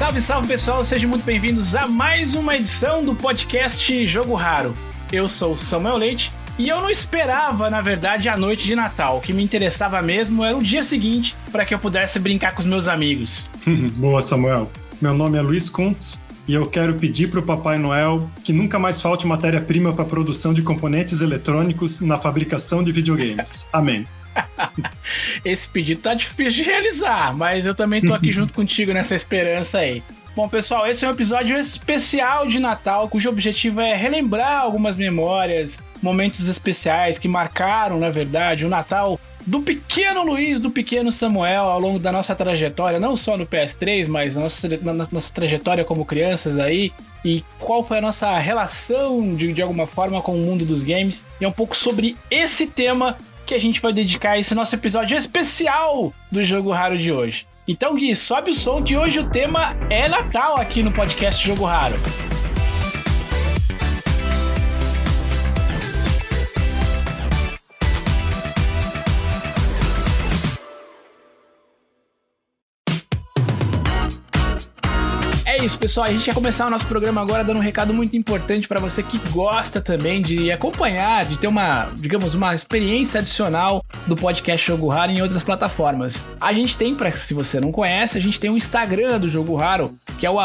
Salve, salve pessoal, sejam muito bem-vindos a mais uma edição do podcast Jogo Raro. Eu sou o Samuel Leite e eu não esperava, na verdade, a noite de Natal. O que me interessava mesmo era o dia seguinte para que eu pudesse brincar com os meus amigos. Boa, Samuel. Meu nome é Luiz Kuntz e eu quero pedir para o Papai Noel que nunca mais falte matéria-prima para a produção de componentes eletrônicos na fabricação de videogames. Amém. Esse pedido tá difícil de realizar, mas eu também tô aqui junto contigo nessa esperança aí. Bom, pessoal, esse é um episódio especial de Natal, cujo objetivo é relembrar algumas memórias, momentos especiais que marcaram, na verdade, o Natal do pequeno Luiz, do pequeno Samuel, ao longo da nossa trajetória, não só no PS3, mas na nossa trajetória como crianças aí, e qual foi a nossa relação, de alguma forma, com o mundo dos games. E é um pouco sobre esse tema que a gente vai dedicar esse nosso episódio especial do Jogo Raro de hoje. Então, Gui, sobe o som que hoje o tema é Natal aqui no podcast Jogo Raro. É isso, pessoal, a gente vai começar o nosso programa agora dando um recado muito importante para você que gosta também de acompanhar, de ter uma experiência adicional do podcast Jogo Raro em outras plataformas. A gente tem, se você não conhece, a gente tem um Instagram do Jogo Raro, que é o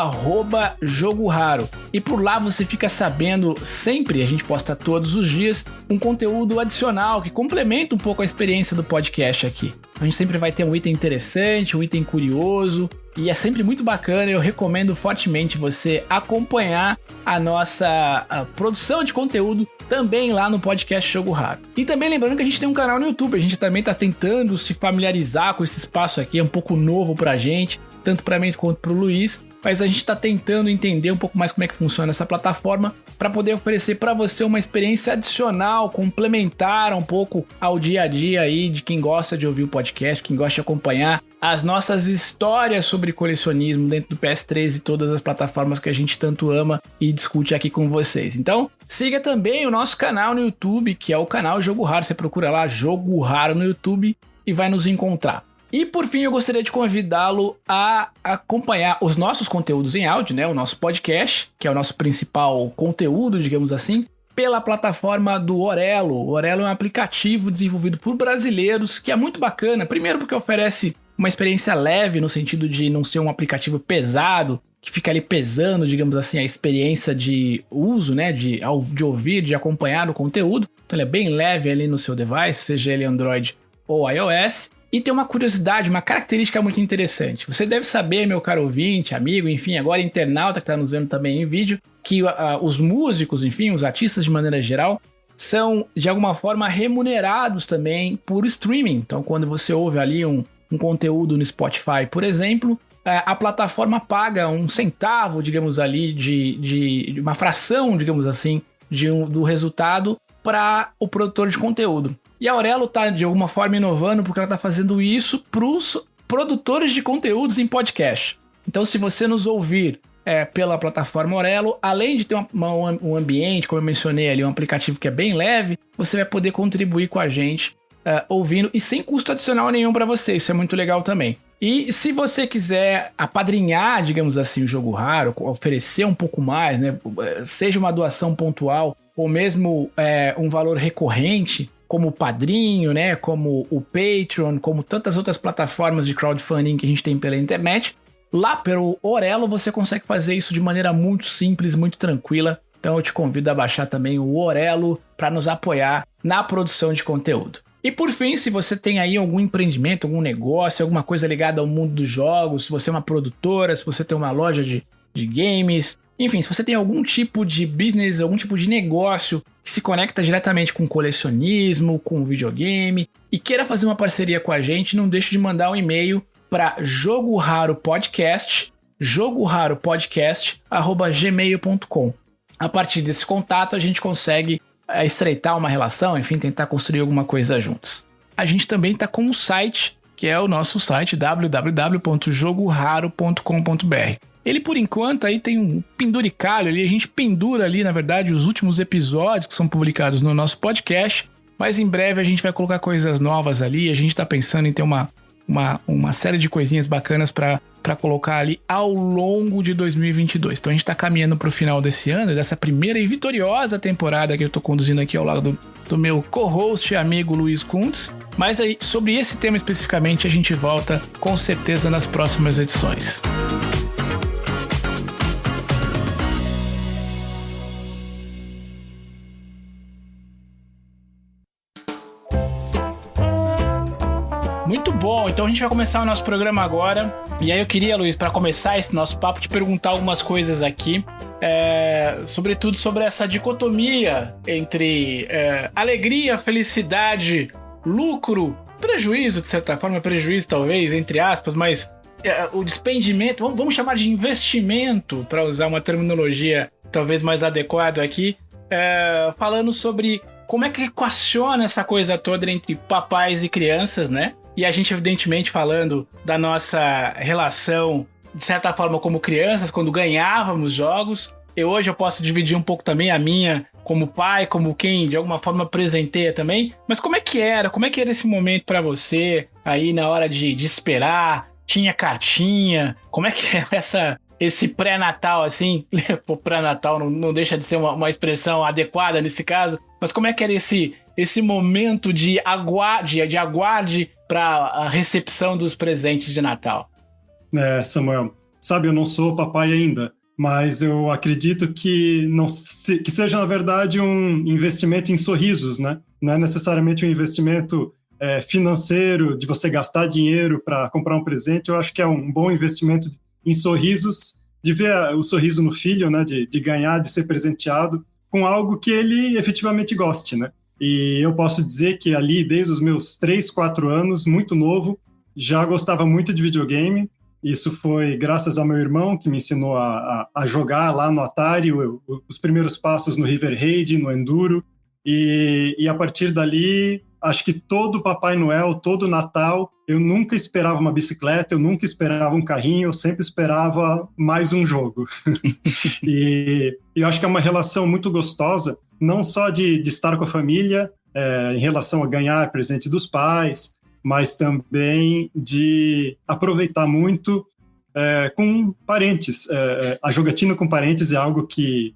@Jogo Raro. E por lá você fica sabendo sempre, a gente posta todos os dias, um conteúdo adicional que complementa um pouco a experiência do podcast aqui. A gente sempre vai ter um item interessante, um item curioso, e é sempre muito bacana. Eu recomendo fortemente você acompanhar a nossa produção de conteúdo também lá no podcast Jogo Raro. E também lembrando que a gente tem um canal no YouTube, a gente também está tentando se familiarizar com esse espaço aqui, é um pouco novo pra gente, tanto pra mim quanto pro Luiz, mas a gente está tentando entender um pouco mais como é que funciona essa plataforma para poder oferecer para você uma experiência adicional, complementar um pouco ao dia a dia aí de quem gosta de ouvir o podcast, quem gosta de acompanhar as nossas histórias sobre colecionismo dentro do PS3 e todas as plataformas que a gente tanto ama e discute aqui com vocês. Então, siga também o nosso canal no YouTube, que é o canal Jogo Raro. Você procura lá Jogo Raro no YouTube e vai nos encontrar. E por fim, eu gostaria de convidá-lo a acompanhar os nossos conteúdos em áudio, né? O nosso podcast, que é o nosso principal conteúdo, digamos assim, pela plataforma do Orelo. O Orelo é um aplicativo desenvolvido por brasileiros, que é muito bacana. Primeiro porque oferece uma experiência leve, no sentido de não ser um aplicativo pesado, que fica ali pesando, digamos assim, a experiência de uso, né? De ouvir, de acompanhar o conteúdo. Então ele é bem leve ali no seu device, seja ele Android ou iOS. E tem uma curiosidade, uma característica muito interessante. Você deve saber, meu caro ouvinte, amigo, enfim, agora internauta que está nos vendo também em vídeo, que os músicos, enfim, os artistas de maneira geral, são de alguma forma remunerados também por streaming. Então, quando você ouve ali um conteúdo no Spotify, por exemplo, a plataforma paga um centavo, digamos ali, de uma fração, digamos assim, do resultado para o produtor de conteúdo. E a Orelo está, de alguma forma, inovando porque ela está fazendo isso para os produtores de conteúdos em podcast. Então, se você nos ouvir pela plataforma Orelo, além de ter um ambiente, como eu mencionei ali, um aplicativo que é bem leve, você vai poder contribuir com a gente ouvindo e sem custo adicional nenhum para você. Isso é muito legal também. E se você quiser apadrinhar, digamos assim, o Jogo Raro, oferecer um pouco mais, né, seja uma doação pontual ou mesmo um valor recorrente, como o Padrinho, né, como o Patreon, como tantas outras plataformas de crowdfunding que a gente tem pela internet, lá pelo Orelo você consegue fazer isso de maneira muito simples, muito tranquila. Então eu te convido a baixar também o Orelo para nos apoiar na produção de conteúdo. E por fim, se você tem aí algum empreendimento, algum negócio, alguma coisa ligada ao mundo dos jogos, se você é uma produtora, se você tem uma loja de games, enfim, se você tem algum tipo de business, algum tipo de negócio que se conecta diretamente com colecionismo, com videogame e queira fazer uma parceria com a gente, não deixe de mandar um e-mail para jogoraropodcast@gmail.com. A partir desse contato a gente consegue estreitar uma relação, enfim, tentar construir alguma coisa juntos. A gente também está com um site, que é o nosso site www.jogoraro.com.br. Ele, por enquanto, aí tem um penduricalho ali, a gente pendura ali, na verdade, os últimos episódios que são publicados no nosso podcast, mas em breve a gente vai colocar coisas novas ali, a gente tá pensando em ter uma série de coisinhas bacanas para para colocar ali ao longo de 2022. Então a gente tá caminhando pro final desse ano, dessa primeira e vitoriosa temporada que eu tô conduzindo aqui ao lado do meu co-host e amigo Luiz Kuntz. Mas aí, sobre esse tema especificamente, a gente volta com certeza nas próximas edições. Muito bom, então a gente vai começar o nosso programa agora. E aí eu queria, Luiz, para começar esse nosso papo, te perguntar algumas coisas aqui, sobretudo sobre essa dicotomia entre alegria, felicidade, lucro, prejuízo, de certa forma, prejuízo talvez, entre aspas, mas o despendimento, vamos chamar de investimento, para usar uma terminologia talvez mais adequada aqui, falando sobre como é que equaciona essa coisa toda entre papais e crianças, né? E a gente, evidentemente, falando da nossa relação, de certa forma, como crianças, quando ganhávamos jogos. Hoje eu posso dividir um pouco também a minha como pai, como quem, de alguma forma, presenteia também. Mas como é que era? Como é que era esse momento pra você, aí na hora de esperar? Tinha cartinha? Como é que era esse pré-natal, assim? O pré-natal não deixa de ser uma expressão adequada nesse caso. Mas como é que era esse momento de aguarde para a recepção dos presentes de Natal? Samuel, sabe, eu não sou papai ainda, mas eu acredito que seja, na verdade, um investimento em sorrisos, né? Não é necessariamente um investimento financeiro, de você gastar dinheiro para comprar um presente. Eu acho que é um bom investimento em sorrisos, de ver o sorriso no filho, né? De ganhar, de ser presenteado com algo que ele efetivamente goste, né? E eu posso dizer que ali, desde os meus 3, 4 anos, muito novo, já gostava muito de videogame. Isso foi graças ao meu irmão, que me ensinou a jogar lá no Atari, os primeiros passos no River Raid, no Enduro. E a partir dali, acho que todo Papai Noel, todo Natal, eu nunca esperava uma bicicleta, eu nunca esperava um carrinho, eu sempre esperava mais um jogo. E eu acho que é uma relação muito gostosa, não só de estar com a família, em relação a ganhar presente dos pais, mas também de aproveitar muito com parentes. A jogatina com parentes é algo que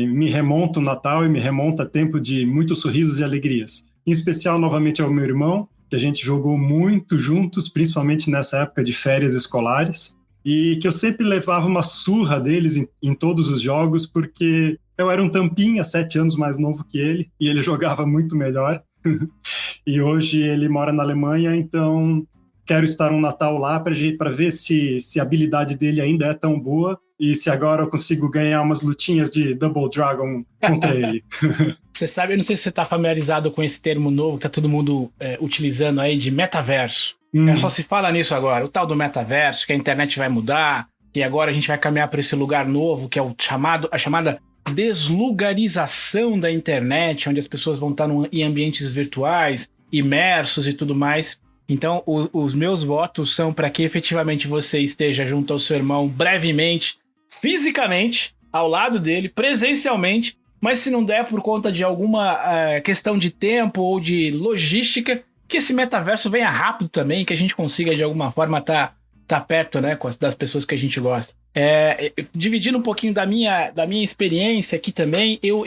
me remonta o Natal e me remonta a tempo de muitos sorrisos e alegrias. Em especial, novamente, ao meu irmão, que a gente jogou muito juntos, principalmente nessa época de férias escolares, e que eu sempre levava uma surra deles em todos os jogos, porque eu era um tampinha, 7 anos mais novo que ele, e ele jogava muito melhor. E hoje ele mora na Alemanha, então quero estar um Natal lá para ver se a habilidade dele ainda é tão boa e se agora eu consigo ganhar umas lutinhas de Double Dragon contra ele. Você sabe, eu não sei se você está familiarizado com esse termo novo que tá todo mundo utilizando aí, de metaverso. Só se fala nisso agora, o tal do metaverso, que a internet vai mudar, e agora a gente vai caminhar para esse lugar novo, que é a chamada deslugarização da internet, onde as pessoas vão estar em ambientes virtuais, imersos e tudo mais. Então, os meus votos são para que efetivamente você esteja junto ao seu irmão brevemente, fisicamente, ao lado dele, presencialmente, mas se não der por conta de alguma questão de tempo ou de logística, que esse metaverso venha rápido também, que a gente consiga de alguma forma tá perto, né, das pessoas que a gente gosta. Dividindo um pouquinho da minha experiência aqui também, eu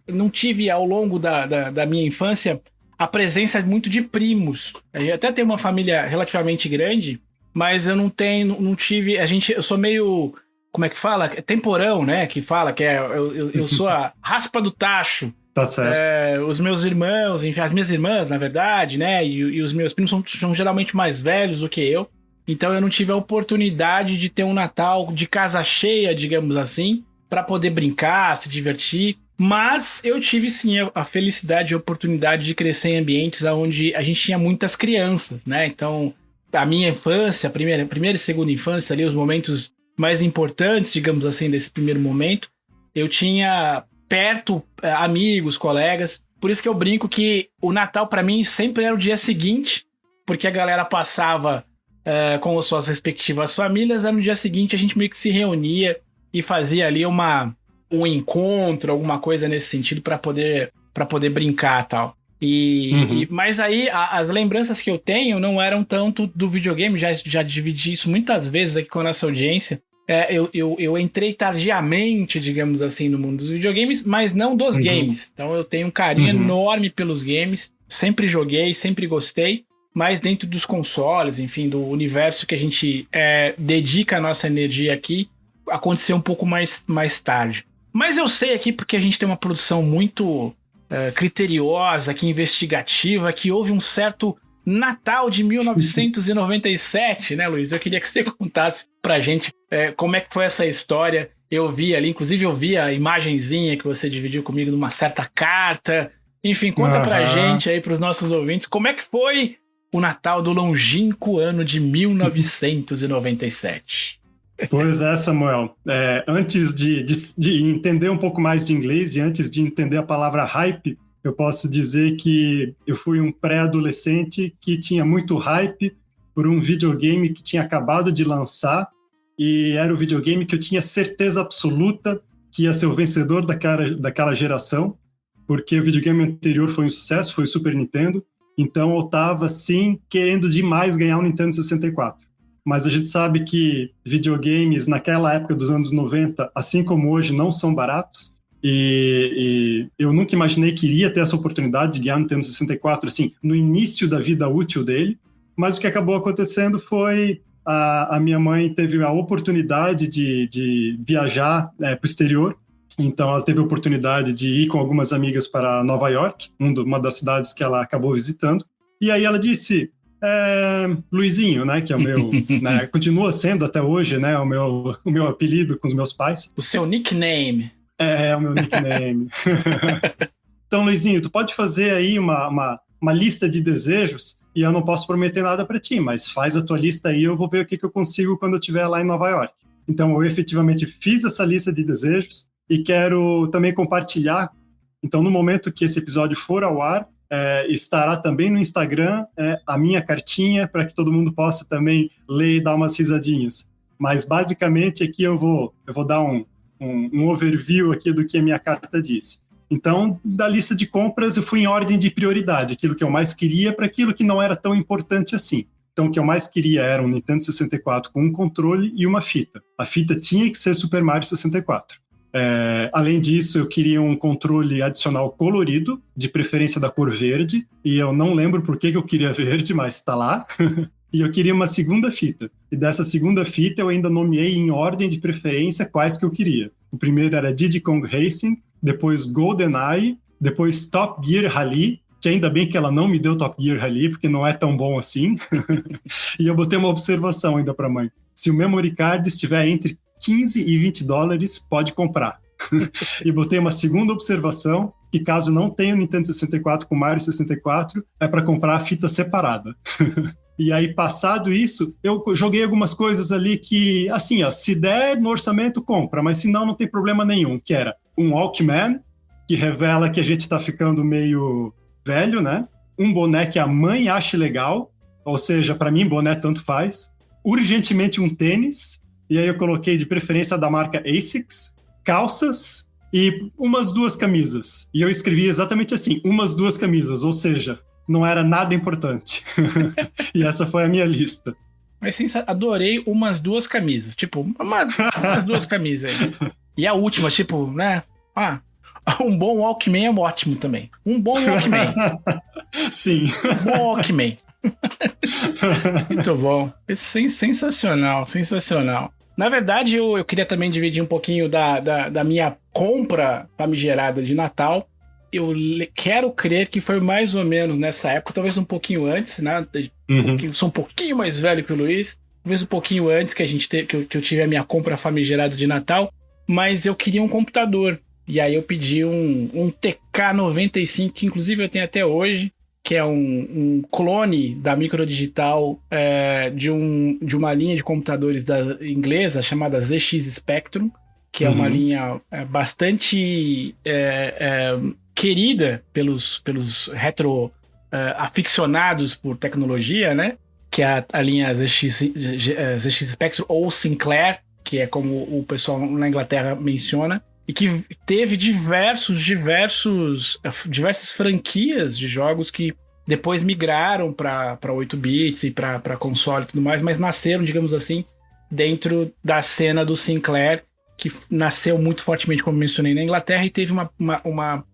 não tive ao longo da minha infância a presença muito de primos. Eu até tenho uma família relativamente grande, mas eu não tive, eu sou meio, como é que fala? Temporão, né, que fala, que eu sou a raspa do tacho. Tá certo. Os meus irmãos, enfim, as minhas irmãs, na verdade, né, e os meus primos são geralmente mais velhos do que eu. Então eu não tive a oportunidade de ter um Natal de casa cheia, digamos assim, para poder brincar, se divertir. Mas eu tive sim a felicidade e a oportunidade de crescer em ambientes onde a gente tinha muitas crianças, né? Então a minha infância, a primeira e segunda infância, ali os momentos mais importantes, digamos assim, desse primeiro momento, eu tinha perto amigos, colegas. Por isso que eu brinco que o Natal para mim sempre era o dia seguinte, porque a galera passava com as suas respectivas famílias, no dia seguinte a gente meio que se reunia e fazia ali um encontro, alguma coisa nesse sentido para poder brincar e tal. Mas aí as lembranças que eu tenho não eram tanto do videogame, já dividi isso muitas vezes aqui com a nossa audiência. Eu entrei tardiamente, digamos assim, no mundo dos videogames, mas não dos games. Então eu tenho um carinho enorme pelos games, sempre joguei, sempre gostei, mas dentro dos consoles, enfim, do universo que a gente dedica a nossa energia aqui, aconteceu um pouco mais tarde. Mas eu sei aqui porque a gente tem uma produção muito criteriosa, que investigativa, que houve um certo Natal de 1997, né, Luiz? Eu queria que você contasse pra gente como é que foi essa história. Eu vi ali, inclusive eu vi a imagenzinha que você dividiu comigo numa certa carta. Enfim, conta pra gente aí, pros nossos ouvintes, como é que foi o Natal do longínquo ano de 1997. Pois é, Samuel. Antes de entender um pouco mais de inglês e antes de entender a palavra hype, eu posso dizer que eu fui um pré-adolescente que tinha muito hype por um videogame que tinha acabado de lançar e era o videogame que eu tinha certeza absoluta que ia ser o vencedor daquela geração, porque o videogame anterior foi um sucesso, foi o Super Nintendo, então eu estava, sim, querendo demais ganhar o Nintendo 64. Mas a gente sabe que videogames naquela época dos anos 90, assim como hoje, não são baratos. E eu nunca imaginei que iria ter essa oportunidade de ganhar o Nintendo 64, assim, no início da vida útil dele. Mas o que acabou acontecendo foi a minha mãe teve a oportunidade de viajar para o exterior. Então ela teve a oportunidade de ir com algumas amigas para Nova York, uma das cidades que ela acabou visitando. E aí ela disse... Luizinho, né, que é o meu, né, continua sendo até hoje, né, o meu apelido com os meus pais. O seu nickname. É o meu nickname. Então, Luizinho, tu pode fazer aí uma lista de desejos e eu não posso prometer nada para ti, mas faz a tua lista aí, eu vou ver o que eu consigo quando eu estiver lá em Nova York. Então, eu efetivamente fiz essa lista de desejos e quero também compartilhar. Então, no momento que esse episódio for ao ar, estará também no Instagram a minha cartinha para que todo mundo possa também ler e dar umas risadinhas. Mas basicamente aqui eu vou dar um overview aqui do que a minha carta diz. Então, da lista de compras eu fui em ordem de prioridade, aquilo que eu mais queria para aquilo que não era tão importante assim. Então, o que eu mais queria era um Nintendo 64 com um controle e uma fita. A fita tinha que ser Super Mario 64. Além disso, eu queria um controle adicional colorido, de preferência da cor verde, e eu não lembro por que eu queria verde, mas está lá. E eu queria uma segunda fita. E dessa segunda fita eu ainda nomeei em ordem de preferência quais que eu queria. O primeiro era Diddy Kong Racing, depois GoldenEye, depois Top Gear Rally, que ainda bem que ela não me deu Top Gear Rally, porque não é tão bom assim. E eu botei uma observação ainda para a mãe. Se o memory card estiver entre $15 e $20, pode comprar. E botei uma segunda observação, que caso não tenha o Nintendo 64 com Mario 64, é para comprar a fita separada. E aí, passado isso, eu joguei algumas coisas ali que, assim, ó, se der no orçamento, compra, mas se não, não tem problema nenhum, que era um Walkman, que revela que a gente tá ficando meio velho, né? Um boné que a mãe acha legal, ou seja, para mim, boné tanto faz. Urgentemente um tênis, e aí eu coloquei de preferência da marca ASICS, calças e umas 2 camisas. E eu escrevi exatamente assim, umas 2 camisas, ou seja, não era nada importante. E essa foi a minha lista. Mas sim, adorei umas 2 camisas. Tipo, umas 2 camisas aí. E a última, tipo, né? Um bom Walkman é ótimo também. Um bom Walkman. Sim. Um bom Walkman. Muito bom. Sensacional, sensacional. Na verdade, eu queria também dividir um pouquinho da minha compra famigerada de Natal. Eu quero crer que foi mais ou menos nessa época, talvez um pouquinho antes, né? Eu sou um pouquinho mais velho que o Luiz, talvez um pouquinho antes que que eu tive a minha compra famigerada de Natal, mas eu queria um computador. E aí eu pedi um TK95, que inclusive eu tenho até hoje, que é um clone da Microdigital de uma linha de computadores inglesa chamada ZX Spectrum, que é uma linha bastante querida pelos retro aficionados por tecnologia, né? Que é a linha ZX Spectrum ou Sinclair, que é como o pessoal na Inglaterra menciona. e que teve diversas franquias de jogos que depois migraram para 8 bits e para console e tudo mais, mas nasceram, digamos assim, dentro da cena do Sinclair, que nasceu muito fortemente, como mencionei, na Inglaterra, e teve uma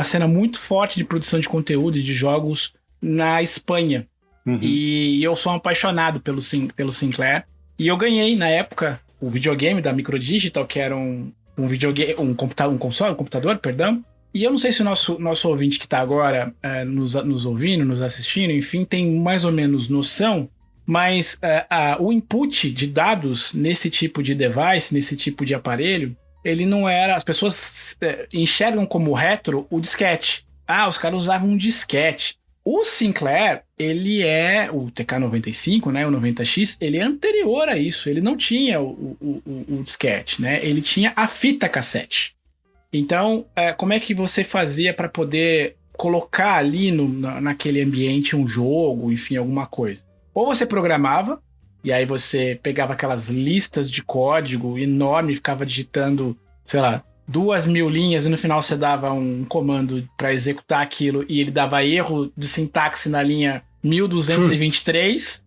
cena muito forte de produção de conteúdo e de jogos na Espanha. Uhum. E eu sou um apaixonado pelo Sinclair. E eu ganhei, na época, o videogame da Microdigital, que era um computador, perdão. E eu não sei se o nosso ouvinte que está agora nos ouvindo, nos assistindo, enfim, tem mais ou menos noção, mas o input de dados nesse tipo de device, nesse tipo de aparelho, ele não era... As pessoas enxergam como retro o disquete. Os caras usavam um disquete. O Sinclair, ele é... O TK-95, né, o 90X, ele é anterior a isso. Ele não tinha o disquete, né? Ele tinha a fita cassete. Então, como é que você fazia para poder colocar ali naquele ambiente um jogo, enfim, alguma coisa? Ou você programava, e aí você pegava aquelas listas de código enorme, ficava digitando, sei lá, 2.000 linhas, e no final você dava um comando para executar aquilo, e ele dava erro de sintaxe na linha 1223,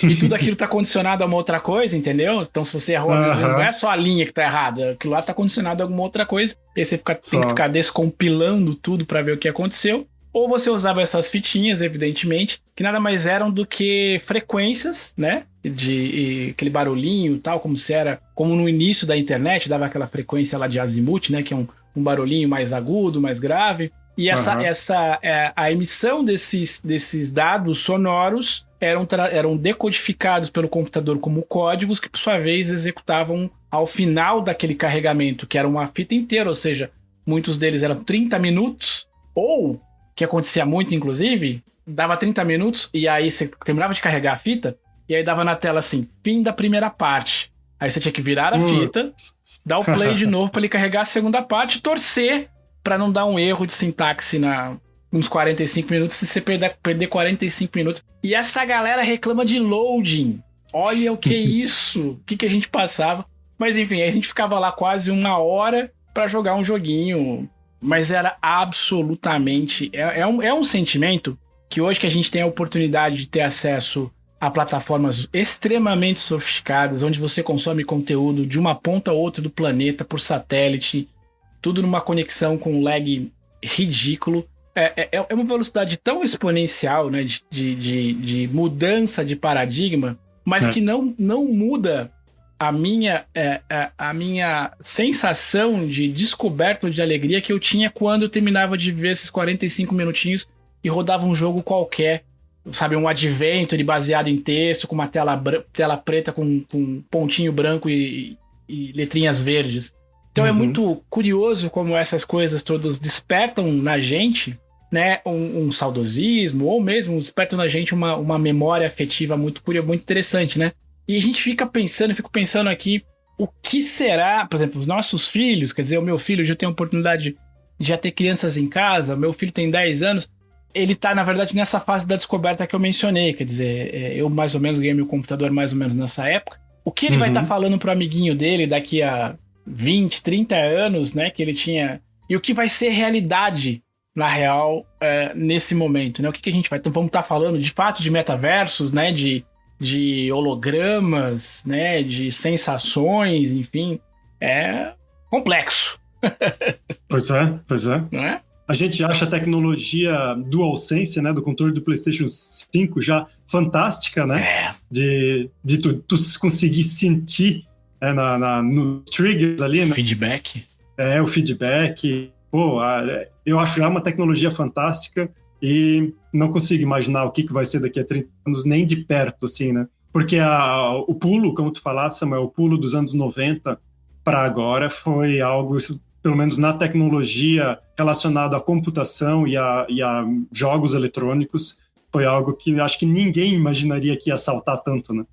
e tudo aquilo tá condicionado a uma outra coisa, entendeu? Então, se você errou, não é só a linha que tá errada, aquilo lá tá condicionado a alguma outra coisa, e aí você tem que ficar descompilando tudo para ver o que aconteceu. Ou você usava essas fitinhas, evidentemente, que nada mais eram do que frequências, né? De aquele barulhinho e tal, como no início da internet, dava aquela frequência lá de azimuth, né? Que é um barulhinho mais agudo, mais grave. E a emissão desses dados sonoros eram decodificados pelo computador como códigos que, por sua vez, executavam ao final daquele carregamento, que era uma fita inteira, ou seja, muitos deles eram 30 minutos, ou... que acontecia muito, inclusive, dava 30 minutos e aí você terminava de carregar a fita e aí dava na tela assim, fim da primeira parte. Aí você tinha que virar a fita, dar o play de novo para ele carregar a segunda parte e torcer para não dar um erro de sintaxe uns 45 minutos, se você perder 45 minutos. E essa galera reclama de loading. Olha o que é isso, o que a gente passava. Mas enfim, aí a gente ficava lá quase 1 hora para jogar um joguinho... Mas era absolutamente... É um sentimento que hoje que a gente tem a oportunidade de ter acesso a plataformas extremamente sofisticadas, onde você consome conteúdo de uma ponta a outra do planeta, por satélite, tudo numa conexão com um lag ridículo. É uma velocidade tão exponencial, né, de mudança de paradigma, mas que não muda... A minha sensação de descoberta de alegria que eu tinha quando eu terminava de ver esses 45 minutinhos e rodava um jogo qualquer, sabe, um adventure baseado em texto, com uma tela preta com pontinho branco e letrinhas verdes. Então é muito curioso como essas coisas todas despertam na gente, né, um saudosismo, ou mesmo despertam na gente uma memória afetiva muito interessante, né? E a gente fico pensando aqui, o que será, por exemplo, os nossos filhos, quer dizer, o meu filho, já tem a oportunidade de já ter crianças em casa, meu filho tem 10 anos, ele tá, na verdade, nessa fase da descoberta que eu mencionei, quer dizer, eu mais ou menos ganhei meu computador mais ou menos nessa época. O que ele vai estar falando pro amiguinho dele daqui a 20, 30 anos, né, que ele tinha, e o que vai ser realidade, na real, nesse momento, né, o que a gente vai, então vamos estar falando, de fato, de metaversos, né, de hologramas, né, de sensações, enfim, é complexo. Pois é. Não é? A gente acha a tecnologia DualSense, né, do controle do PlayStation 5 já fantástica, né? De tu conseguir sentir nos triggers ali, né? Feedback. O feedback. Pô, eu acho já uma tecnologia fantástica. E não consigo imaginar o que vai ser daqui a 30 anos, nem de perto, assim, né? Porque o pulo, como tu falaste, Samuel, o pulo dos anos 90 para agora foi algo, pelo menos na tecnologia relacionado à computação e a jogos eletrônicos, foi algo que acho que ninguém imaginaria que ia saltar tanto, né?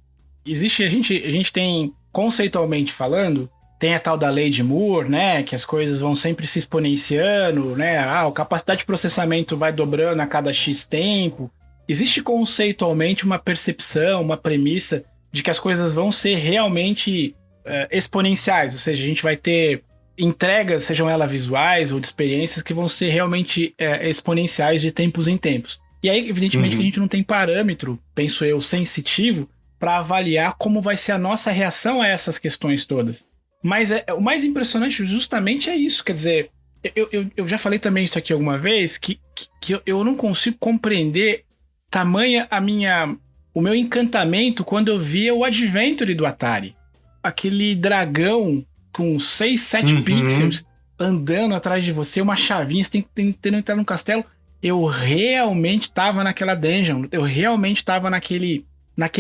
A gente tem, conceitualmente falando, tem a tal da lei de Moore, né, que as coisas vão sempre se exponenciando, né, a capacidade de processamento vai dobrando a cada X tempo. Existe conceitualmente uma percepção, uma premissa de que as coisas vão ser realmente exponenciais, ou seja, a gente vai ter entregas, sejam elas visuais ou de experiências, que vão ser realmente exponenciais de tempos em tempos. E aí, evidentemente, que a gente não tem parâmetro, penso eu, sensitivo, para avaliar como vai ser a nossa reação a essas questões todas. Mas o mais impressionante justamente é isso, quer dizer, eu já falei também isso aqui alguma vez, que eu não consigo compreender tamanha o meu encantamento quando eu via o Adventure do Atari. Aquele dragão com 6, 7 pixels andando atrás de você, uma chavinha, você tentando entrar no castelo. Eu realmente tava naquela dungeon, eu realmente tava naquele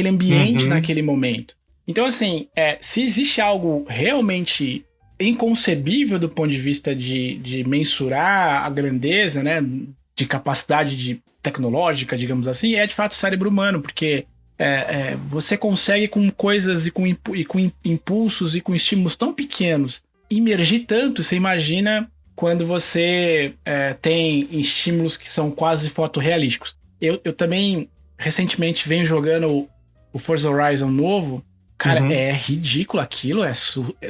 ambiente, naquele momento. Então, assim, se existe algo realmente inconcebível do ponto de vista de mensurar a grandeza, né, de capacidade tecnológica, digamos assim, é de fato o cérebro humano, porque você consegue com coisas e com impulsos e com estímulos tão pequenos imergir tanto. Você imagina quando você tem estímulos que são quase fotorrealísticos. Eu também recentemente venho jogando o Forza Horizon novo. Cara, é ridículo aquilo.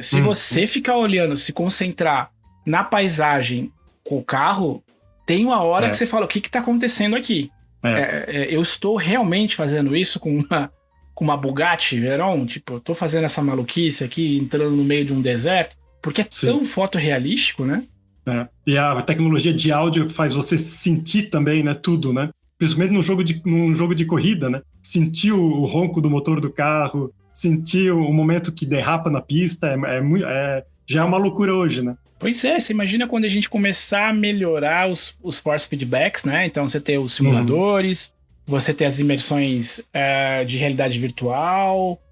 Se você ficar olhando, se concentrar na paisagem com o carro, tem uma hora que você fala, o que tá acontecendo aqui? Eu estou realmente fazendo isso com uma Bugatti Veyron? Tipo, eu tô fazendo essa maluquice aqui, entrando no meio de um deserto, porque é tão fotorrealístico, né? E a tecnologia de áudio faz você sentir também, né, tudo, né? Principalmente num jogo de corrida, né? Sentir o ronco do motor do carro, sentir o momento que derrapa na pista, já é uma loucura hoje, né? Pois é, você imagina quando a gente começar a melhorar os force feedbacks, né? Então você ter os simuladores, você ter as imersões de realidade virtual.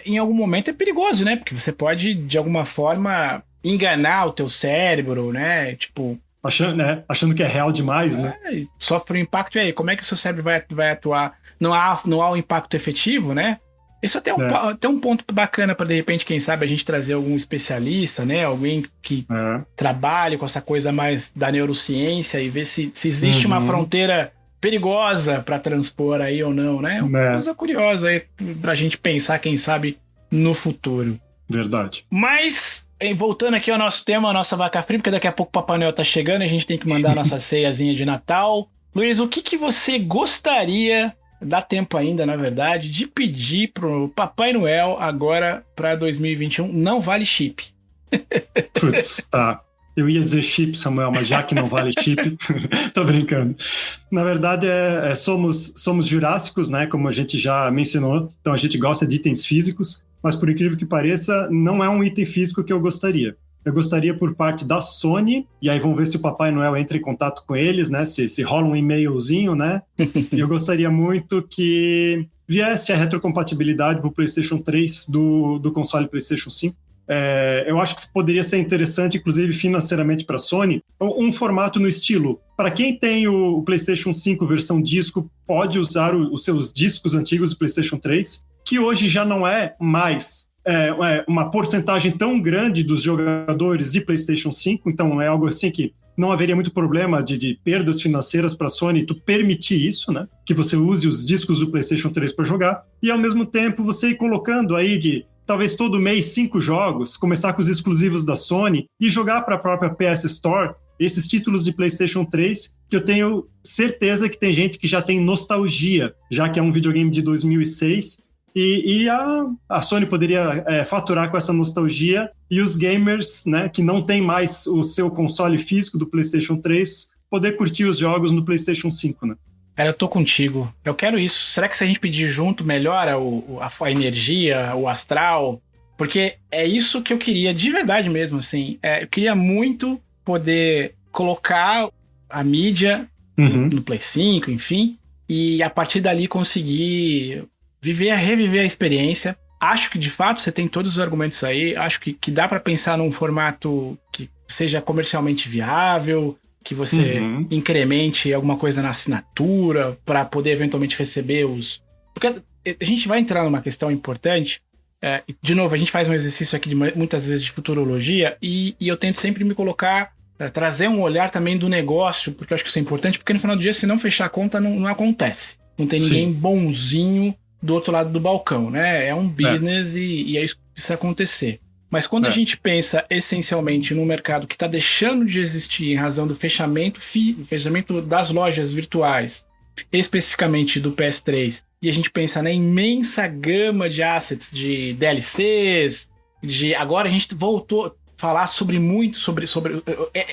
Em algum momento é perigoso, né? Porque você pode, de alguma forma, enganar o teu cérebro, né? Tipo... Achando que é real demais, né? Sofre um impacto. E aí, como é que o seu cérebro vai atuar? Não há um impacto efetivo, né? Isso até um ponto bacana para, de repente, quem sabe, a gente trazer algum especialista, né? Alguém que trabalhe com essa coisa mais da neurociência e ver se existe uma fronteira perigosa para transpor aí ou não, né? Uma coisa curiosa aí pra gente pensar, quem sabe, no futuro. Verdade. Mas, voltando aqui ao nosso tema, a nossa vaca fria, porque daqui a pouco o Papai Noel tá chegando, a gente tem que mandar a nossa ceiazinha de Natal. Luiz, o que você gostaria... Dá tempo ainda, na verdade, de pedir pro Papai Noel agora para 2021. Não vale chip. Putz, tá. Eu ia dizer chip, Samuel, mas já que não vale chip, tô brincando. Na verdade, somos jurássicos, né? Como a gente já mencionou. Então a gente gosta de itens físicos, mas por incrível que pareça, não é um item físico que eu gostaria. Eu gostaria por parte da Sony, e aí vamos ver se o Papai Noel entra em contato com eles, né? Se rola um e-mailzinho, né? E eu gostaria muito que viesse a retrocompatibilidade para o PlayStation 3 do console PlayStation 5. Eu acho que poderia ser interessante, inclusive financeiramente para a Sony, um formato no estilo. Para quem tem o PlayStation 5 versão disco, pode usar os seus discos antigos do PlayStation 3, que hoje já não é mais... uma porcentagem tão grande dos jogadores de PlayStation 5, então é algo assim que não haveria muito problema de perdas financeiras para a Sony tu permitir isso, né? Que você use os discos do PlayStation 3 para jogar, e ao mesmo tempo você ir colocando aí de talvez todo mês 5 jogos, começar com os exclusivos da Sony e jogar para a própria PS Store esses títulos de PlayStation 3, que eu tenho certeza que tem gente que já tem nostalgia, já que é um videogame de 2006. E a Sony poderia faturar com essa nostalgia, e os gamers, né, que não tem mais o seu console físico do PlayStation 3, poder curtir os jogos no PlayStation 5, né? Cara, eu tô contigo. Eu quero isso. Será que se a gente pedir junto melhora a energia, o astral? Porque é isso que eu queria, de verdade mesmo, assim. Eu queria muito poder colocar a mídia no Play 5, enfim, e a partir dali conseguir... reviver a experiência. Acho que, de fato, você tem todos os argumentos aí. Acho que dá para pensar num formato que seja comercialmente viável, que você incremente alguma coisa na assinatura para poder eventualmente receber os... Porque a gente vai entrar numa questão importante. De novo, a gente faz um exercício aqui muitas vezes de futurologia e eu tento sempre me colocar, trazer um olhar também do negócio, porque eu acho que isso é importante, porque no final do dia, se não fechar a conta, não acontece. Não tem ninguém bonzinho do outro lado do balcão, né? É um business e é isso que precisa acontecer. Mas quando a gente pensa essencialmente num mercado que está deixando de existir em razão do fechamento das lojas virtuais, especificamente do PS3, e a gente pensa na imensa gama de assets, de DLCs, agora a gente voltou a falar sobre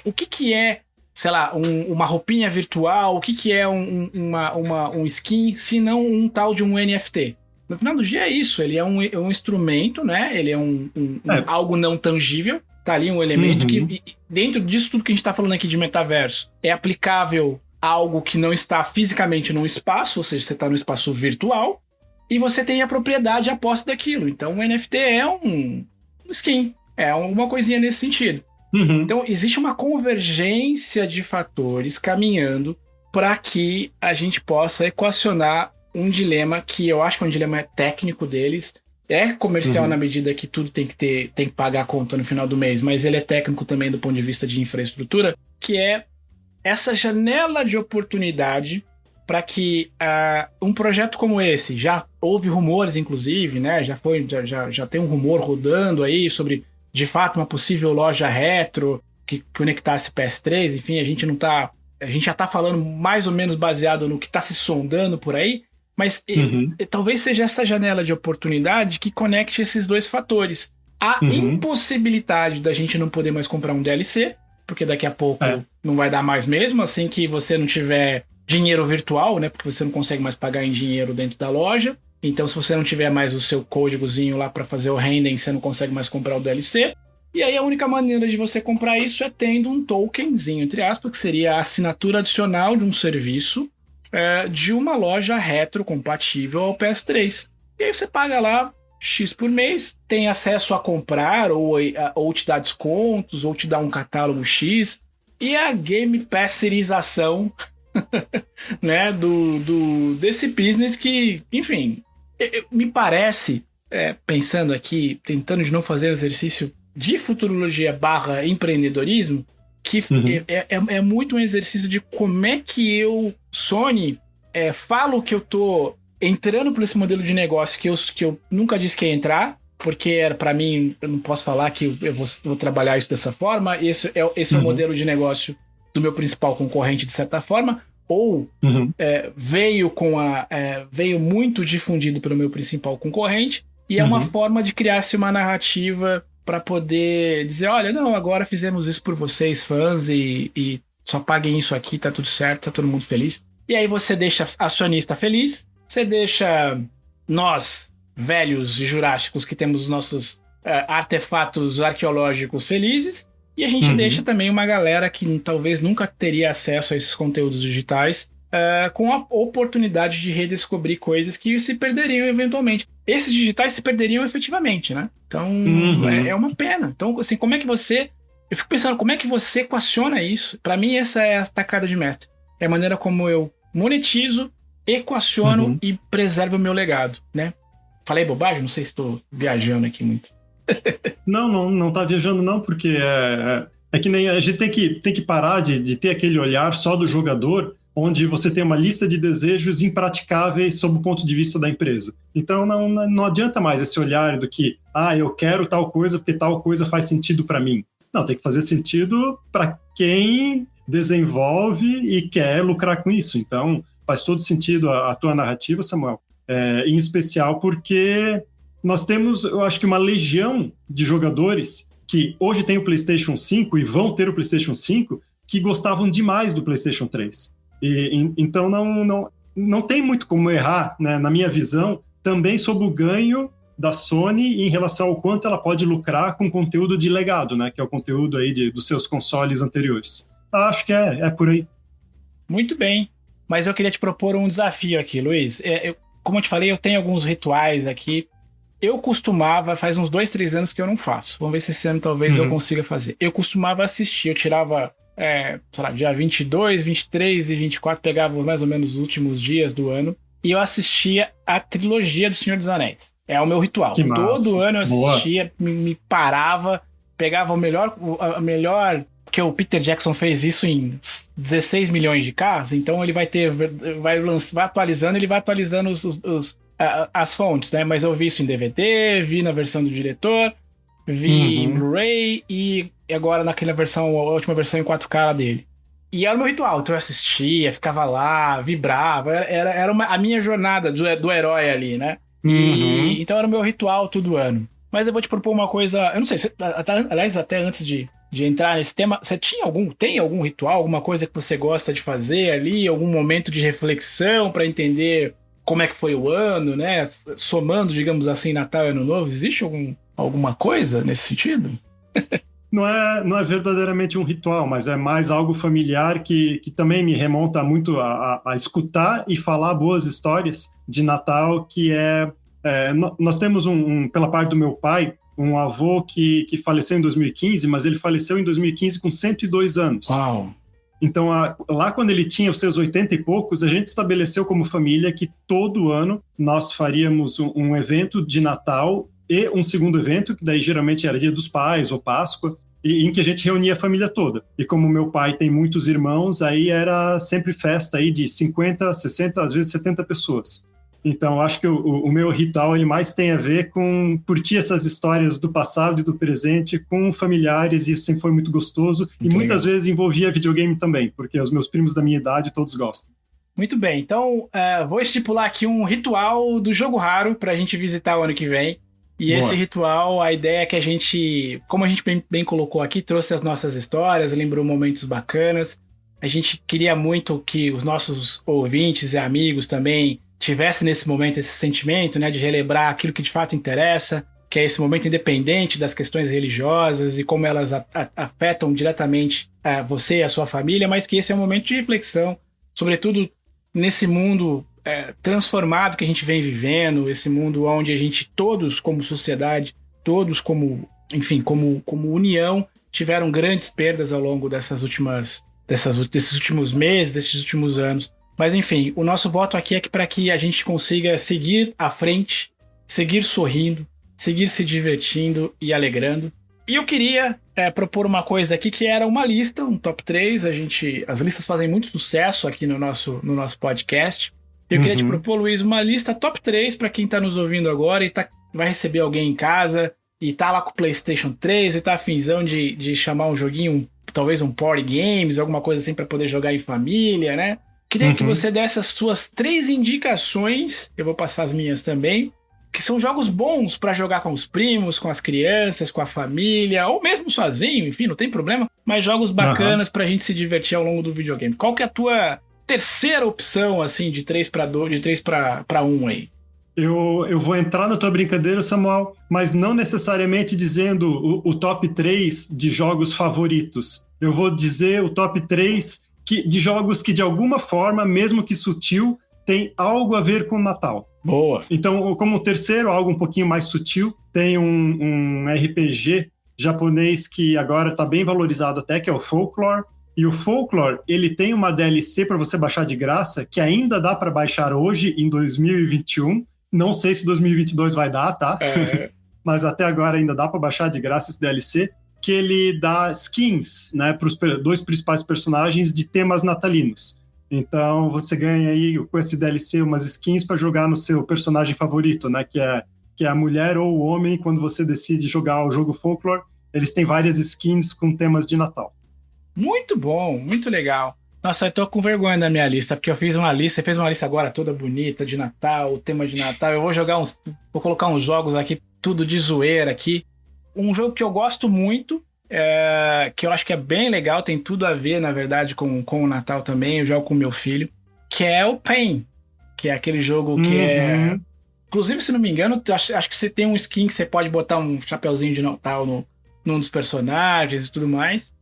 o que é, sei lá, uma roupinha virtual, o que é um skin, se não um tal de um NFT. No final do dia é isso, ele é um instrumento, né? Ele é algo não tangível, tá ali um elemento que, dentro disso tudo que a gente tá falando aqui de metaverso, é aplicável a algo que não está fisicamente num espaço, ou seja, você tá no espaço virtual, e você tem a propriedade e a posse daquilo. Então o NFT é um skin, é uma coisinha nesse sentido. Então existe uma convergência de fatores caminhando para que a gente possa equacionar um dilema que eu acho que é um dilema técnico deles. É comercial na medida que tudo tem que pagar a conta no final do mês, mas ele é técnico também do ponto de vista de infraestrutura, que é essa janela de oportunidade para que um projeto como esse, já houve rumores inclusive, né? Já tem um rumor rodando aí sobre, de fato, uma possível loja retro que conectasse PS3, enfim, a gente já tá falando mais ou menos baseado no que tá se sondando por aí. Mas talvez seja essa janela de oportunidade que conecte esses dois fatores. A impossibilidade da gente não poder mais comprar um DLC, porque daqui a pouco não vai dar mais mesmo, assim que você não tiver dinheiro virtual, né? Porque você não consegue mais pagar em dinheiro dentro da loja. Então, se você não tiver mais o seu códigozinho lá para fazer o rendering, você não consegue mais comprar o DLC. E aí a única maneira de você comprar isso é tendo um tokenzinho, entre aspas, que seria a assinatura adicional de um serviço de uma loja retro compatível ao PS3. E aí você paga lá X por mês, tem acesso a comprar, ou te dá descontos, ou te dá um catálogo X. E a Game Passerização né, desse business que, enfim, me parece, pensando aqui, tentando de não fazer exercício de futurologia / empreendedorismo, que é muito um exercício de como é que eu, Sony, falo que eu tô entrando por esse modelo de negócio que eu nunca disse que ia entrar, porque para mim, eu não posso falar que eu vou trabalhar isso dessa forma, esse é o modelo de negócio do meu principal concorrente, de certa forma, ou veio muito difundido pelo meu principal concorrente, e é uma forma de criar-se uma narrativa para poder dizer, olha, não, agora fizemos isso por vocês, fãs, e só paguem isso aqui, tá tudo certo, tá todo mundo feliz. E aí você deixa acionista feliz, você deixa nós, velhos e jurássicos, que temos os nossos artefatos arqueológicos felizes, e a gente deixa também uma galera que talvez nunca teria acesso a esses conteúdos digitais, com a oportunidade de redescobrir coisas que se perderiam eventualmente. Esses digitais se perderiam efetivamente, né? Então, é uma pena. Então, assim, como é que você... Eu fico pensando, como é que você equaciona isso? Pra mim, essa é a tacada de mestre. É a maneira como eu monetizo, equaciono e preservo o meu legado, né? Falei bobagem? Não sei se estou viajando aqui muito. Não tá viajando não, porque é que nem a gente tem que parar de ter aquele olhar só do jogador, onde você tem uma lista de desejos impraticáveis sob o ponto de vista da empresa. Então não adianta mais esse olhar do que, eu quero tal coisa porque tal coisa faz sentido para mim. Não, tem que fazer sentido para quem desenvolve e quer lucrar com isso. Então faz todo sentido a tua narrativa, Samuel, em especial porque nós temos, eu acho que uma legião de jogadores que hoje tem o PlayStation 5 e vão ter o PlayStation 5 que gostavam demais do PlayStation 3. Então não tem muito como errar, né, na minha visão, também sobre o ganho da Sony em relação ao quanto ela pode lucrar com conteúdo de legado, né, que é o conteúdo aí dos seus consoles anteriores. Acho que é por aí. Muito bem, mas eu queria te propor um desafio aqui, Luiz. Como eu te falei, eu tenho alguns rituais aqui. Eu costumava, faz uns 2-3 anos que eu não faço. Vamos ver se esse ano talvez eu consiga fazer. Eu costumava assistir, eu tirava... sei lá, dia 22, 23 e 24, pegava mais ou menos os últimos dias do ano, e eu assistia a trilogia do Senhor dos Anéis. É o meu ritual. Que massa. Todo ano eu assistia, me parava, pegava a melhor, porque o Peter Jackson fez isso em 16 milhões de carros, então ele vai atualizando, as fontes, né? Mas eu vi isso em DVD, vi na versão do diretor, vi em Blu-ray e agora naquela versão, a última versão em 4K dele. E era o meu ritual, então eu assistia, ficava lá, vibrava, era a minha jornada do herói ali, né? E então era o meu ritual todo ano. Mas eu vou te propor uma coisa, eu não sei, aliás, até antes de entrar nesse tema, você tem algum ritual, alguma coisa que você gosta de fazer ali, algum momento de reflexão para entender como é que foi o ano, né? Somando, digamos assim, Natal e Ano Novo, existe alguma coisa nesse sentido? Não é verdadeiramente um ritual, mas é mais algo familiar que também me remonta muito a escutar e falar boas histórias de Natal, que nós temos pela parte do meu pai, um avô que faleceu em 2015, mas ele faleceu em 2015 com 102 anos. Uau! Então, lá quando ele tinha os seus 80 e poucos, a gente estabeleceu como família que todo ano nós faríamos um evento de Natal e um segundo evento, que daí geralmente era Dia dos Pais ou Páscoa, em que a gente reunia a família toda. E como meu pai tem muitos irmãos, aí era sempre festa aí de 50, 60, às vezes 70 pessoas. Então, acho que o meu ritual ele mais tem a ver com curtir essas histórias do passado e do presente com familiares, e isso sempre foi muito gostoso. Muito e muitas vezes envolvia videogame também, porque os meus primos da minha idade todos gostam. Muito bem, então vou estipular aqui um ritual do Jogo Raro para a gente visitar o ano que vem. E Boa. Esse ritual, a ideia é que a gente, como a gente bem colocou aqui, trouxe as nossas histórias, lembrou momentos bacanas. A gente queria muito que os nossos ouvintes e amigos também tivesse nesse momento esse sentimento, né, de relembrar aquilo que de fato interessa, que é esse momento independente das questões religiosas e como elas afetam diretamente você e a sua família, mas que esse é um momento de reflexão, sobretudo nesse mundo transformado que a gente vem vivendo, esse mundo onde a gente, todos como sociedade, todos como, enfim, como união, tiveram grandes perdas ao longo desses últimos meses, desses últimos anos. Mas enfim, o nosso voto aqui é que para que a gente consiga seguir à frente, seguir sorrindo, seguir se divertindo e alegrando. E eu queria propor uma coisa aqui que era uma lista, um top 3. As listas fazem muito sucesso aqui no nosso podcast. Eu queria te propor, Luiz, uma lista top 3 para quem está nos ouvindo agora e vai receber alguém em casa e tá lá com o PlayStation 3 e tá afinzão de chamar um joguinho, talvez um party games, alguma coisa assim para poder jogar em família, né? Queria que você desse as suas 3 indicações, eu vou passar as minhas também, que são jogos bons para jogar com os primos, com as crianças, com a família, ou mesmo sozinho, enfim, não tem problema, mas jogos bacanas pra gente se divertir ao longo do videogame. Qual que é a tua terceira opção, assim, de 3 para 2, de 3 para 1 aí? Eu vou entrar na tua brincadeira, Samuel, mas não necessariamente dizendo o top 3 de jogos favoritos. Eu vou dizer o top 3 de jogos que, de alguma forma, mesmo que sutil, tem algo a ver com o Natal. Boa! Então, como terceiro, algo um pouquinho mais sutil, tem um RPG japonês que agora está bem valorizado até, que é o Folklore. E o Folklore, ele tem uma DLC para você baixar de graça, que ainda dá para baixar hoje, em 2021. Não sei se 2022 vai dar, tá? Mas até agora ainda dá para baixar de graça esse DLC, que ele dá skins, né, para os 2 principais personagens de temas natalinos. Então você ganha aí com esse DLC umas skins para jogar no seu personagem favorito, né, que é a mulher ou o homem. Quando você decide jogar o jogo Folklore, eles têm várias skins com temas de Natal. Muito bom, muito legal. Nossa, eu tô com vergonha da minha lista, porque eu fiz uma lista, você fez uma lista agora toda bonita de Natal, o tema de Natal. Eu vou colocar uns jogos aqui, tudo de zoeira aqui. Um jogo que eu gosto muito, que eu acho que é bem legal, tem tudo a ver, na verdade, com o Natal também, eu jogo com meu filho, que é o Pain, que é aquele jogo que é... Inclusive, se não me engano, acho que você tem um skin que você pode botar um chapeuzinho de Natal num dos personagens e tudo mais.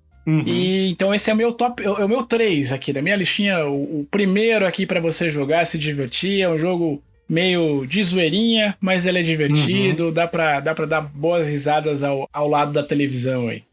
E então esse é o meu top, é o meu 3 aqui da minha listinha, o primeiro aqui pra você jogar, se divertir. É um jogo meio de zoeirinha, mas ele é divertido, dá pra dar boas risadas ao lado da televisão aí.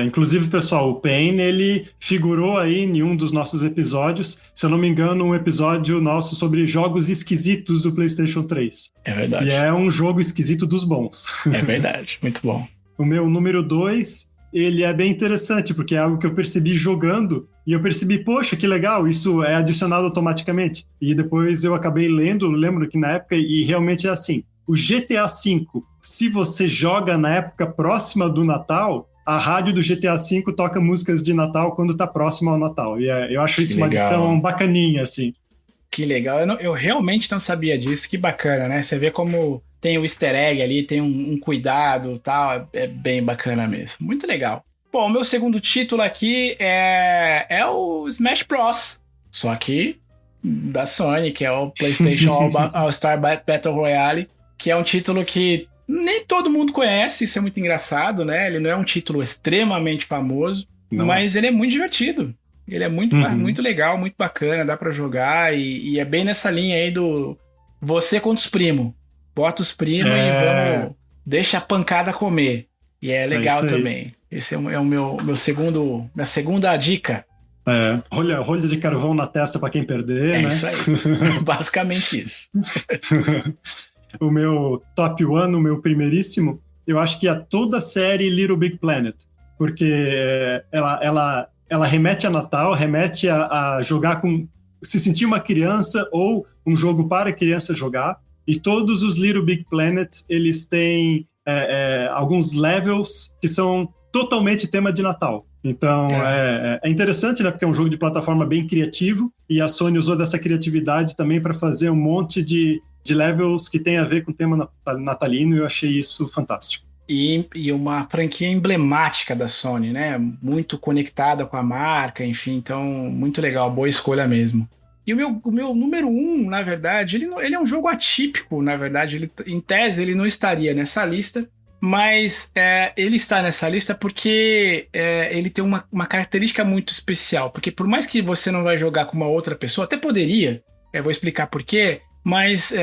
Inclusive, pessoal, o Pain, ele figurou aí em um dos nossos episódios, se eu não me engano, um episódio nosso sobre jogos esquisitos do PlayStation 3. É verdade. E é um jogo esquisito dos bons. É verdade, muito bom. O meu número 2... ele é bem interessante, porque é algo que eu percebi jogando, e eu percebi, poxa, que legal, isso é adicionado automaticamente. E depois eu acabei lembro que na época, e realmente é assim, o GTA V, se você joga na época próxima do Natal, a rádio do GTA V toca músicas de Natal quando tá próximo ao Natal. E eu acho isso uma adição bacaninha, assim. Que legal. Eu realmente não sabia disso. Que bacana, né? Você vê como tem o easter egg ali, tem um cuidado e tal. É bem bacana mesmo. Muito legal. Bom, o meu segundo título aqui é o Smash Bros. Só que da Sony, que é o PlayStation All-Star Battle Royale, que é um título que nem todo mundo conhece, isso é muito engraçado, né? Ele não é um título extremamente famoso, mas ele é muito divertido. Ele é muito legal, muito bacana, dá pra jogar e é bem nessa linha aí do você contra os primos. Bota os primos e vamos... Deixa a pancada comer. E é legal também. Esse é o minha segunda dica. Rolha de carvão na testa pra quem perder, né? É isso aí. Basicamente isso. O meu top one, o meu primeiríssimo, eu acho que é toda a série Little Big Planet. Porque ela remete a Natal, remete a jogar se sentir uma criança ou um jogo para criança jogar. E todos os Little Big Planets, eles têm alguns levels que são totalmente tema de Natal. Então, é interessante, né? Porque é um jogo de plataforma bem criativo e a Sony usou dessa criatividade também para fazer um monte de levels que tem a ver com o tema natalino e eu achei isso fantástico. E uma franquia emblemática da Sony, né? Muito conectada com a marca, enfim. Então, muito legal. Boa escolha mesmo. E o meu número 1, na verdade, ele é um jogo atípico, na verdade. Em tese, ele não estaria nessa lista. Mas ele está nessa lista porque ele tem uma característica muito especial. Porque por mais que você não vai jogar com uma outra pessoa, até poderia, vou explicar por quê, mas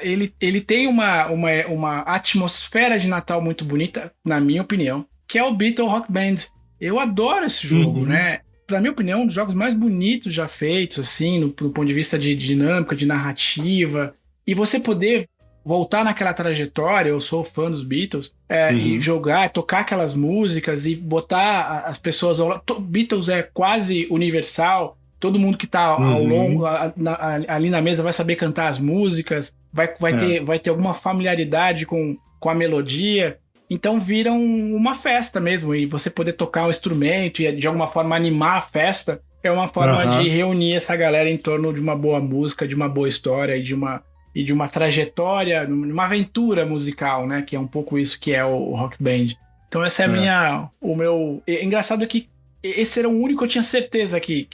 ele tem uma atmosfera de Natal muito bonita, na minha opinião, que é o Beatle Rock Band. Eu adoro esse jogo, né? Na minha opinião, um dos jogos mais bonitos já feitos, assim, no ponto de vista de dinâmica, de narrativa. E você poder voltar naquela trajetória, eu sou fã dos Beatles, e jogar, tocar aquelas músicas e botar as pessoas ao lado. Beatles é quase universal, todo mundo que tá ao longo, ali na mesa vai saber cantar as músicas, vai ter alguma familiaridade com a melodia, então viram uma festa mesmo, e você poder tocar um instrumento e de alguma forma animar a festa, é uma forma de reunir essa galera em torno de uma boa música, de uma boa história e de uma trajetória, uma aventura musical, né? Que é um pouco isso que é o Rock Band. Então essa é o meu... Engraçado é que esse era o único que eu tinha certeza que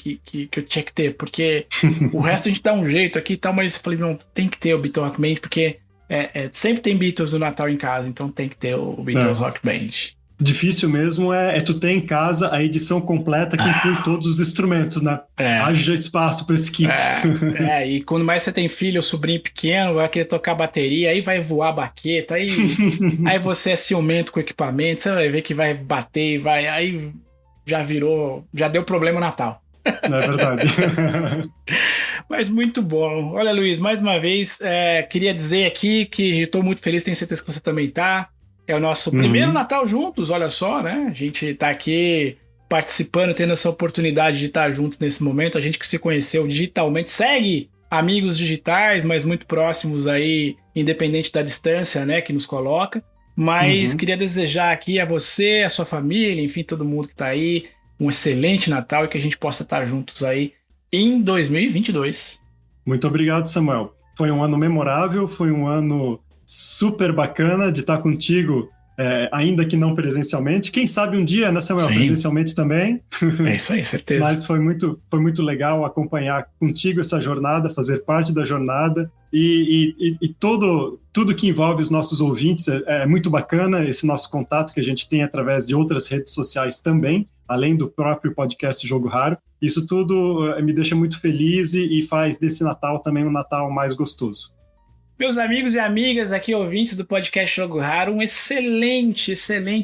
eu tinha que ter, porque o resto a gente dá um jeito aqui e tal, mas eu falei, não, tem que ter o Beatles Rock Band, porque sempre tem Beatles no Natal em casa, então tem que ter o Beatles Rock Band. Difícil mesmo tu ter em casa a edição completa que inclui todos os instrumentos, né? Haja espaço para esse kit. E quando mais você tem filho ou sobrinho pequeno, vai querer tocar bateria, aí vai voar a baqueta, aí você é ciumento com o equipamento, você vai ver que vai bater, aí já deu problema no Natal. Não é verdade. Mas muito bom. Olha, Luiz, mais uma vez, queria dizer aqui que estou muito feliz, tenho certeza que você também tá. É o nosso primeiro Natal juntos, olha só, né? A gente tá aqui participando, tendo essa oportunidade de estar juntos nesse momento. A gente que se conheceu digitalmente, segue amigos digitais, mas muito próximos aí, independente da distância, né, que nos coloca. Mas queria desejar aqui a você, a sua família, enfim, todo mundo que tá aí, um excelente Natal e que a gente possa estar juntos aí em 2022. Muito obrigado, Samuel. Foi um ano memorável, foi um ano super bacana de estar contigo, ainda que não presencialmente. Quem sabe um dia, né, Samuel? Sim. Presencialmente também. É isso aí, certeza. Mas foi muito legal acompanhar contigo essa jornada, fazer parte da jornada e tudo que envolve os nossos ouvintes. É muito bacana esse nosso contato que a gente tem através de outras redes sociais também, além do próprio podcast Jogo Raro. Isso tudo me deixa muito feliz e faz desse Natal também um Natal mais gostoso. Meus amigos e amigas aqui, ouvintes do podcast Jogo Raro, um excelente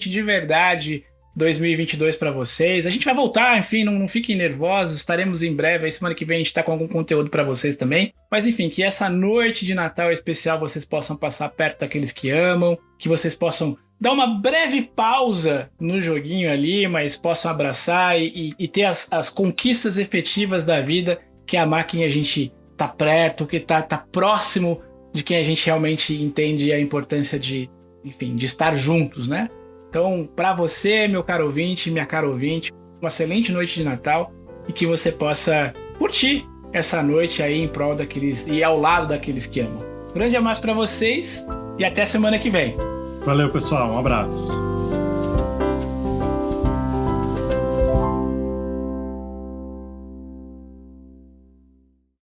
de verdade 2022 para vocês. A gente vai voltar, enfim, não fiquem nervosos, estaremos em breve, aí semana que vem a gente tá com algum conteúdo para vocês também. Mas enfim, que essa noite de Natal especial vocês possam passar perto daqueles que amam, que vocês possam dar uma breve pausa no joguinho ali, mas possam abraçar e ter as conquistas efetivas da vida, que é amar quem a gente tá perto, que tá próximo de quem a gente realmente entende a importância de, enfim, de estar juntos, né? Então, para você, meu caro ouvinte, minha cara ouvinte, uma excelente noite de Natal e que você possa curtir essa noite aí em prol daqueles e ao lado daqueles que amam. Grande abraço para vocês e até semana que vem. Valeu, pessoal. Um abraço.